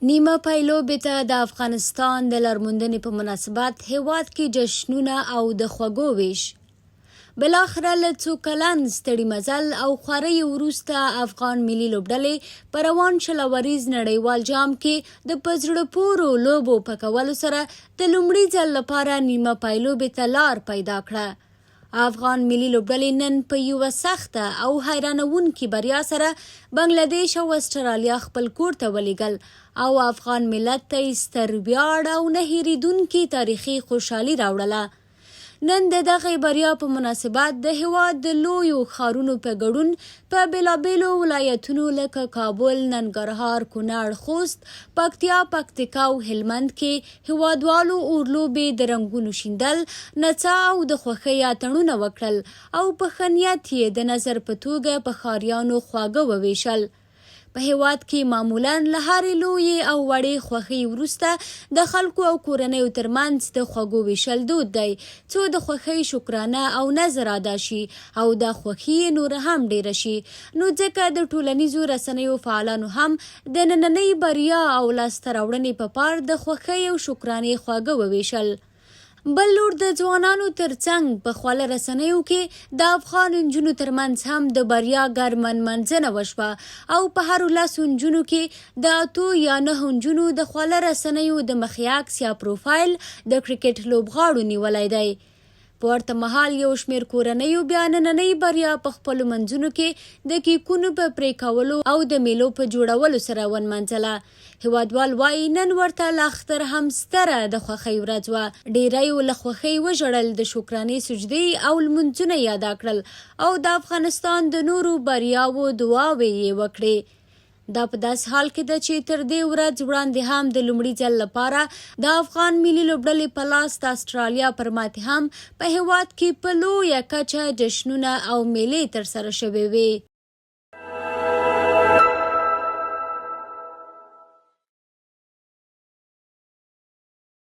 نيمه پایلوبې ته د افغانستان د لارموندنې په مناسبت هېواد کې جشنونه او د خوږو ویش. بالاخره له څو کلن ستړي مزل او خوارۍ وروسته افغان ملي لوبډلې په روان شل اوریز نړیوال جام کې د په زړه پورو لوبو په کولو سره د لومړي ځل لپاره نیمه پایلوبې ته لار پیدا کړه. افغان ملي لوبډلې نن په یوه سخته او حیرانوونکې بریا سره بنګلادیش او استرالیا خپل کور ته ولیږل او افغان ملت ته یې ستر ویاړ او نه هېرېدونکې تاریخي خوشحالي راوړله. نن د دغې بریا په مناسبت د هېواد د لویو ښارونو په ګډون په بېلابېلو ولایتونو لکه کابل، ننګرهار، کونړ، خوست، پکتیا، پکتیکا او هلمند کې هېوادوالو اورلوبې د رنګونو شیندل، نڅا او د خوښۍ اتڼونه وکړل او په ښه نیت یې د نظر په توګه په ښاریانو خواږه وویشل. په هېواد کې معمولاً له هرې لویې او وړې خوښۍ وروسته د خلکو او کورنیو ترمنځ د خوږو ویشل دود دی څو د خوښۍ شکرانه او نظر ادا شي او دا خوښي یې نوره هم ډیره شي. نو ځکه د ټولنیزو رسنیو فعالانو هم د نننۍ بریا او لاسته راوړنې په پار د خوښۍ او شکرانې خواږه وویشل. بل لور د ځوانانو ترڅنګ په خواله رسنیو کې د افغان نجونو ترمنځ هم د بریا ګرمه نمانځنه وشوه او په هرو 10 نجونو کې د 8 یا 9 نجونو د خواله رسنیو د مخې عکس یا پروفایل د کرکټ لوبغاړو نیولی دی. په ورته مهال یو شمېر کورنیو بیا نننۍ بریا په خپلو منځونو کې د کیکونو په پرې کولو او د میلو په جوړولو سره ونمانځله. هېوادوال وایي نن ورته له اختر هم ستره د خوښۍ ورځ وه. ډیریو له خوښۍ وژړل، د شکرانې سجدې او لمونځونه یې ادا کړل او د افغانستان د نورو بریاوو دعاوې یې وکړې. دا په داسې حال کې ده چې تر دې ورځ وړاندې هم د لومړي ځل لپاره د افغان ملي لوبډلې په لاس د استرالیا پر ماتې هم په هېواد کې په لویه کچه جشنونه او میلې ترسره شوې وې.